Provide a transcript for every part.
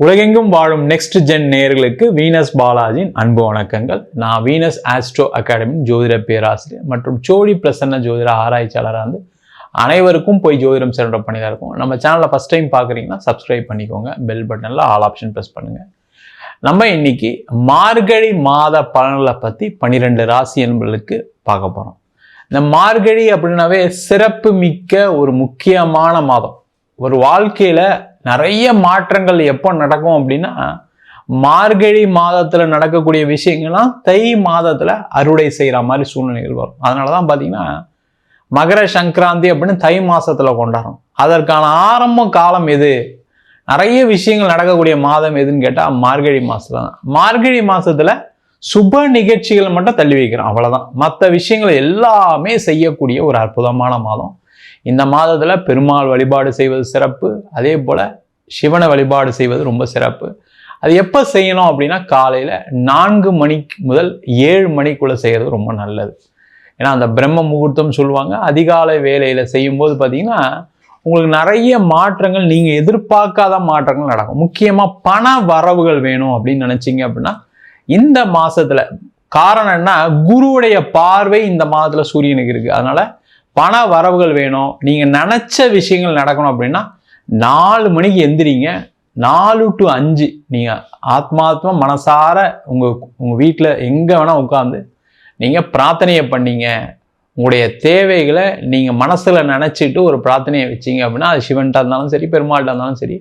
உலகெங்கும் வாழும் next gen நேயர்களுக்கு வீனஸ் பாலாஜியின் அன்பு வணக்கங்கள். நான் வீனஸ் ஆஸ்ட்ரோ அகாடமி ஜோதிட பேராசிரியர் மற்றும் சோழி பிரசன்ன ஜோதிட ஆராய்ச்சியாளராக வந்து அனைவருக்கும் போய் ஜோதிடம் சென்ற பண்ணிதான் இருக்கும். நம்ம சேனலை ஃபர்ஸ்ட் டைம் பார்க்குறீங்கன்னா சப்ஸ்கிரைப் பண்ணிக்கோங்க, பெல் பட்டனில் ஆல் ஆப்ஷன் ப்ரெஸ் பண்ணுங்க. நம்ம இன்னைக்கு மார்கழி மாத பலன்களை பற்றி 12 ராசி என்பர்களுக்கு பார்க்க போகிறோம். இந்த மார்கழி அப்படின்னாவே சிறப்பு மிக்க ஒரு முக்கியமான மாதம். ஒரு வாழ்க்கையில நிறைய மாற்றங்கள் எப்போ நடக்கும் அப்படின்னா, மார்கழி மாதத்துல நடக்கக்கூடிய விஷயங்கள்லாம் தை மாதத்துல அறுவடை செய்யற மாதிரி சூழ்நிலைகள் வரும். அதனாலதான் பாத்தீங்கன்னா மகர சங்கராந்தி அப்படின்னு தை மாசத்துல கொண்டாடுறோம். அதற்கான ஆரம்ப காலம் எது, நிறைய விஷயங்கள் நடக்கக்கூடிய மாதம் எதுன்னு கேட்டா மார்கழி மாசத்துல தான். மார்கழி மாசத்துல சுப நிகழ்ச்சிகளை மட்டும் தள்ளி வைக்கிறோம், அவ்வளவுதான். மற்ற விஷயங்களை எல்லாமே செய்யக்கூடிய ஒரு அற்புதமான மாதம். இந்த மாதத்துல பெருமாள் வழிபாடு செய்வது சிறப்பு, அதே போல சிவனை வழிபாடு செய்வது ரொம்ப சிறப்பு. அது எப்போ செய்யணும் அப்படின்னா காலையில 4 மணிக்கு முதல் 7 மணிக்குள்ள செய்யறது ரொம்ப நல்லது. ஏன்னா அந்த பிரம்ம முகூர்த்தம் சொல்லுவாங்க. அதிகாலை வேலையில செய்யும் போது பார்த்தீங்கன்னா உங்களுக்கு நிறைய மாற்றங்கள், நீங்க எதிர்பார்க்காத மாற்றங்கள் நடக்கும். முக்கியமா பண வரவுகள் வேணும் அப்படின்னு நினைச்சீங்க அப்படின்னா இந்த மாசத்துல, காரணம் என்ன, குருவுடைய பார்வை இந்த மாதத்துல சூரியனுக்கு இருக்கு. அதனால பண வரவுகள் வேணும், நீங்க நினைச்ச விஷயங்கள் நடக்கணும் அப்படின்னா 4 மணிக்கு எந்திரிங்க. 4 to 5 நீங்க ஆத்மாத்மா மனசார உங்க வீட்டில் எங்க வேணா உட்காந்து நீங்க பிரார்த்தனையை பண்ணீங்க. உங்களுடைய தேவைகளை நீங்க மனசுல நினைச்சிட்டு ஒரு பிரார்த்தனையை வச்சீங்க அப்படின்னா, அது சிவன்ட்டா இருந்தாலும் சரி, பெருமாள்கிட்ட இருந்தாலும் சரி,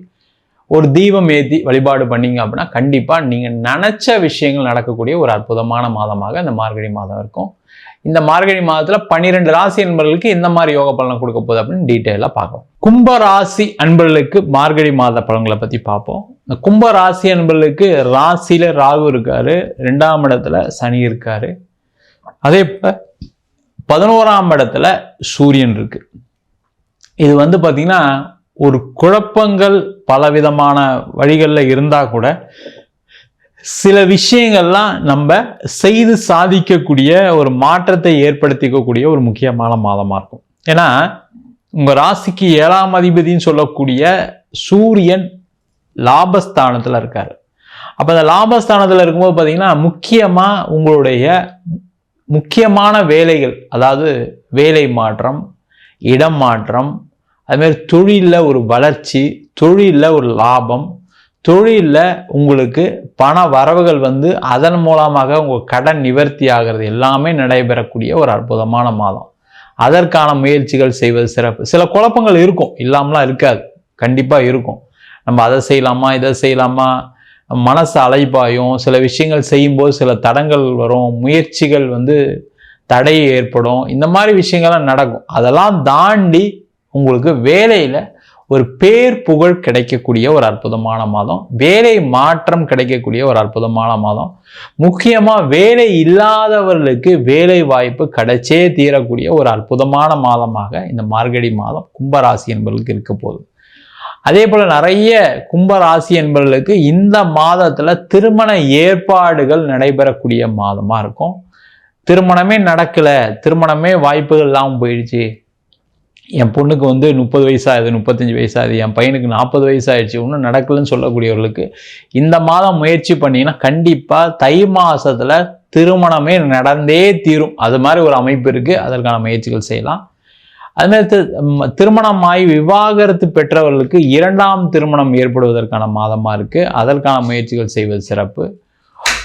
ஒரு தீபம் ஏற்றி வழிபாடு பண்ணீங்க அப்படின்னா கண்டிப்பா நீங்க நினைச்ச விஷயங்கள் நடக்கக்கூடிய ஒரு அற்புதமான மாதமாக இந்த மார்கழி மாதம் இருக்கும். இந்த மார்கழி மாதத்துல 12 ராசி அன்பர்களுக்கு எந்த மாதிரி யோக பலனை கொடுக்க போகுது அப்படின்னு டீட்டெயிலாக பார்ப்போம். கும்ப ராசி அன்பர்களுக்கு மார்கழி மாத பலன்களை பத்தி பார்ப்போம். இந்த கும்ப ராசி அன்பர்களுக்கு ராசியில ராகு இருக்காரு, 2ஆம் இடத்துல சனி இருக்காரு, அதே போல 11ஆம் இடத்துல சூரியன் இருக்கு. இது வந்து பாத்தீங்கன்னா ஒரு குழப்பங்கள் பலவிதமான வழிகளில் இருந்தா கூட சில விஷயங்கள்லாம் நம்ம செய்து சாதிக்கக்கூடிய ஒரு மாற்றத்தை ஏற்படுத்திக்கக்கூடிய ஒரு முக்கியமான மாதமா இருக்கும். ஏன்னா உங்க ராசிக்கு 7ஆம் அதிபதினு சொல்லக்கூடிய சூரியன் லாபஸ்தானத்துல இருக்காரு. அப்ப அந்த லாபஸ்தானத்துல இருக்கும்போது பாத்தீங்கன்னா முக்கியமா உங்களுடைய முக்கியமான வேலைகள், அதாவது வேலை மாற்றம், இடம் மாற்றம், அது மாதிரி தொழிலில் ஒரு வளர்ச்சி, தொழிலில் ஒரு லாபம், தொழிலில் உங்களுக்கு பண வரவுகள் வந்து அதன் மூலமாக உங்கள் கடன் நிவர்த்தி ஆகிறது எல்லாமே நடைபெறக்கூடிய ஒரு அற்புதமான மாதம். அதற்கான முயற்சிகள் செய்வது சிறப்பு. சில குழப்பங்கள் இருக்கும், இல்லாமலாம் இருக்காது, கண்டிப்பாக இருக்கும். நம்ம அதை செய்யலாமா, இதை செய்யலாமா, மனசு அலைப்பாயும். சில விஷயங்கள் செய்யும்போது சில தடங்கள் வரும், முயற்சிகள் வந்து தடை ஏற்படும், இந்த மாதிரி விஷயங்கள்லாம் நடக்கும். அதெல்லாம் தாண்டி உங்களுக்கு வேலையில ஒரு பேர் புகழ் கிடைக்கக்கூடிய ஒரு அற்புதமான மாதம், வேலை மாற்றம் கிடைக்கக்கூடிய ஒரு அற்புதமான மாதம். முக்கியமா வேலை இல்லாதவர்களுக்கு வேலை வாய்ப்பு கிடைச்சே தீரக்கூடிய ஒரு அற்புதமான மாதமாக இந்த மார்கழி மாதம் கும்பராசி என்பவர்களுக்கு இருக்க போகுது. அதே போல நிறைய கும்பராசி என்பவர்களுக்கு இந்த மாதத்துல திருமண ஏற்பாடுகள் நடைபெறக்கூடிய மாதமா இருக்கும். திருமணமே நடக்கல, திருமணமே வாய்ப்புகள் இல்லாமல் போயிடுச்சு, என் பொண்ணுக்கு வந்து 30 வயசாகுது, 35 வயசாகுது, என் பையனுக்கு 40 வயசாயிடுச்சு, இன்னும் நடக்கலன்னு சொல்லக்கூடியவர்களுக்கு இந்த மாதம் முயற்சி பண்ணீங்கன்னா கண்டிப்பா தை மாசத்துல திருமணமே நடந்தே தீரும். அது மாதிரி ஒரு அமைப்பு இருக்கு, அதற்கான முயற்சிகள் செய்யலாம். அது மாதிரி திருமணமாய் விவாகரத்து பெற்றவர்களுக்கு 2ஆம் திருமணம் ஏற்படுவதற்கான மாதமா இருக்கு, அதற்கான முயற்சிகள் செய்வது சிறப்பு.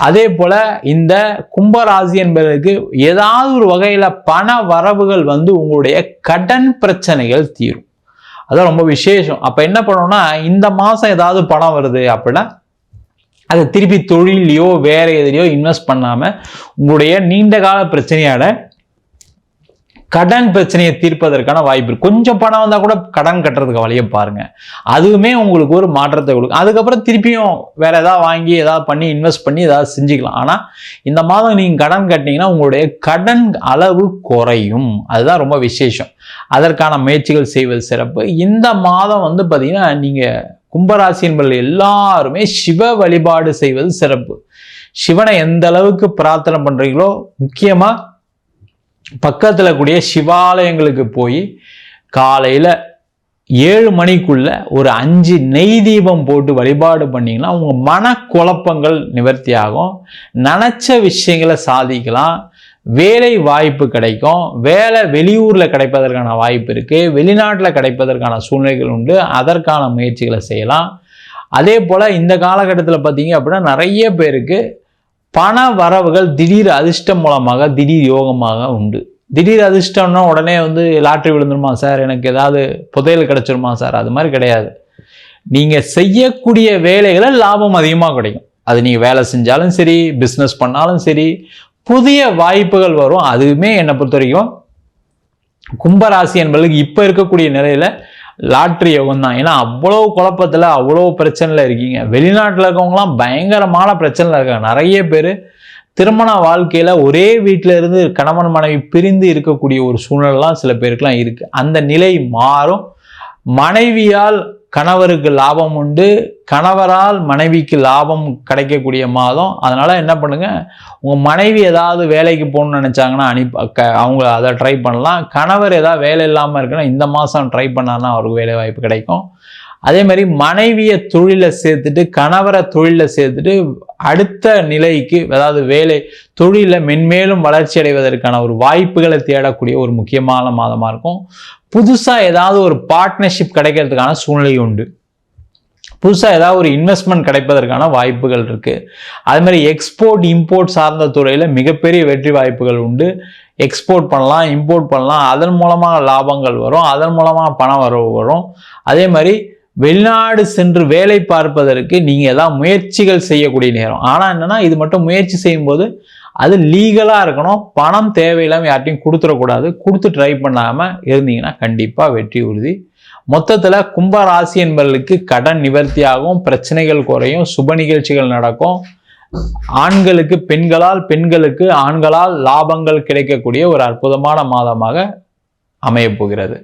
அதே போல இந்த கும்பராசி என்பதற்கு ஏதாவது ஒரு வகையில பண வரவுகள் வந்து உங்களுடைய கடன் பிரச்சனைகள் தீரும். அதான் ரொம்ப விசேஷம். அப்ப என்ன பண்ணணும்னா, இந்த மாசம் ஏதாவது பணம் வருது அப்படின்னா அதை திருப்பி தொழிலையோ வேற எதுலையோ இன்வெஸ்ட் பண்ணாம உங்களுடைய நீண்ட கால பிரச்சனையான கடன் பிரச்சனையை தீர்ப்பதற்கான வாய்ப்பு இருக்கு. கொஞ்சம் பணம் வந்தா கூட கடன் கட்டுறதுக்கு வழியை பாருங்க, அதுவுமே உங்களுக்கு ஒரு மாற்றத்தை கொடுக்கும். அதுக்கப்புறம் திருப்பியும் வேற ஏதாவது வாங்கி ஏதாவது பண்ணி இன்வெஸ்ட் பண்ணி ஏதாவது செஞ்சுக்கலாம். ஆனா இந்த மாதம் நீங்க கடன் கட்டினீங்கன்னா உங்களுடைய கடன் அளவு குறையும், அதுதான் ரொம்ப விசேஷம். அதற்கான முயற்சிகள் செய்வது சிறப்பு. இந்த மாதம் வந்து பாத்தீங்கன்னா நீங்க கும்பராசி என்பவர்கள் எல்லாருமே சிவ வழிபாடு செய்வது சிறப்பு. சிவனை எந்த அளவுக்கு பிரார்த்தனை பண்றீங்களோ, முக்கியமா பக்கத்துல கூடிய சிவாலயங்களுக்கு போய் காலையில 7 மணிக்குள்ள ஒரு 5 நெய் தீபம் போட்டு வழிபாடு பண்ணீங்கன்னா உங்க மனக்குழப்பங்கள் நிவர்த்தி ஆகும். நினைச்ச விஷயங்களை சாதிக்கலாம். வேலை வாய்ப்பு கிடைக்கும். வேலை வெளியூர்ல கிடைப்பதற்கான வாய்ப்பு இருக்கு. வெளிநாட்டில் கிடைப்பதற்கான சூழ்நிலைகள் உண்டு. அதற்கான முயற்சிகளை செய்யலாம். அதே போல இந்த காலகட்டத்தில் பார்த்தீங்க அப்படின்னா நிறைய பேருக்கு பண வரவுகள் திடீர் அதிர்ஷ்டம் மூலமாக திடீர் யோகமாக உண்டு. திடீர் அதிர்ஷ்டம்னா உடனே லாட்ரி விழுந்துருமா சார், எனக்கு ஏதாவது புதையல் கிடைச்சிருமா சார், அது மாதிரி கிடையாது. நீங்க செய்யக்கூடிய வேலைகளை லாபம் அதிகமாக கிடைக்கும். அது நீங்க வேலை செஞ்சாலும் சரி, பிஸ்னஸ் பண்ணாலும் சரி, புதிய வாய்ப்புகள் வரும். அதுவுமே என்னை பொறுத்த வரைக்கும் கும்பராசி என்பதுக்கு இப்ப இருக்கக்கூடிய நிலையில லாட்ரி யோகம் தான். ஏன்னா அவ்வளவு குழப்பத்துல அவ்வளவு பிரச்சனைல இருக்கீங்க. வெளிநாட்டுல இருக்கவங்கலாம் பயங்கரமான பிரச்சனைல இருக்காங்க. நிறைய பேர் திருமண வாழ்க்கையில ஒரே வீட்டில இருந்து கணவன் மனைவி பிரிந்து இருக்கக்கூடிய ஒரு சூழ்நிலாம் சில பேருக்குலாம் இருக்கு. அந்த நிலை மாறும். மனைவியால் கணவருக்கு லாபம் உண்டு, கணவரால் மனைவிக்கு லாபம் கிடைக்கக்கூடிய மாதம். அதனால என்ன பண்ணுங்க, உங்க மனைவி ஏதாவது வேலைக்கு போகணும்னு நினைச்சாங்கன்னா அவங்க அதை ட்ரை பண்ணலாம். கணவர் ஏதாவது வேலை இல்லாமல் இருக்குன்னா இந்த மாதம் ட்ரை பண்ணான்னா அவருக்கு வேலை வாய்ப்பு கிடைக்கும். அதே மாதிரி மனைவியை தொழிலை சேர்த்துட்டு கணவரை தொழிலில் சேர்த்துட்டு அடுத்த நிலைக்கு, அதாவது வேலை தொழிலில் மென்மேலும் வளர்ச்சி அடைவதற்கான ஒரு வாய்ப்புகளை தேடக்கூடிய ஒரு முக்கியமான மாதமாக இருக்கும். புதுசாக ஏதாவது ஒரு பார்ட்னர்ஷிப் கிடைக்கிறதுக்கான சூழ்நிலை உண்டு. புதுசாக ஏதாவது ஒரு இன்வெஸ்ட்மெண்ட் கிடைப்பதற்கான வாய்ப்புகள் இருக்கு. அதே மாதிரி எக்ஸ்போர்ட் இம்போர்ட் சார்ந்த துறையில் மிகப்பெரிய வெற்றி வாய்ப்புகள் உண்டு. எக்ஸ்போர்ட் பண்ணலாம், இம்போர்ட் பண்ணலாம். அதன் மூலமாக லாபங்கள் வரும், அதன் மூலமாக பண வரவு வரும். அதே மாதிரி வெளிநாடு சென்று வேலை பார்ப்பதற்கு நீங்க ஏதாவது முயற்சிகள் செய்யக்கூடிய நேரம். ஆனா என்னன்னா, இது மட்டும் முயற்சி செய்யும் போது அது லீகலா இருக்கணும். பணம் தேவையில்லாம யார்ட்டையும் கொடுத்துடக்கூடாது. கொடுத்து ட்ரை பண்ணாம இருந்தீங்கன்னா கண்டிப்பா வெற்றி உறுதி. மொத்தத்துல கும்ப ராசி என்பவர்களுக்கு கடன் நிவர்த்தியாகும், பிரச்சனைகள் குறையும், சுப நிகழ்ச்சிகள் நடக்கும். ஆண்களுக்கு பெண்களால், பெண்களுக்கு ஆண்களால் லாபங்கள் கிடைக்கக்கூடிய ஒரு அற்புதமான மாதமாக அமைய போகிறது.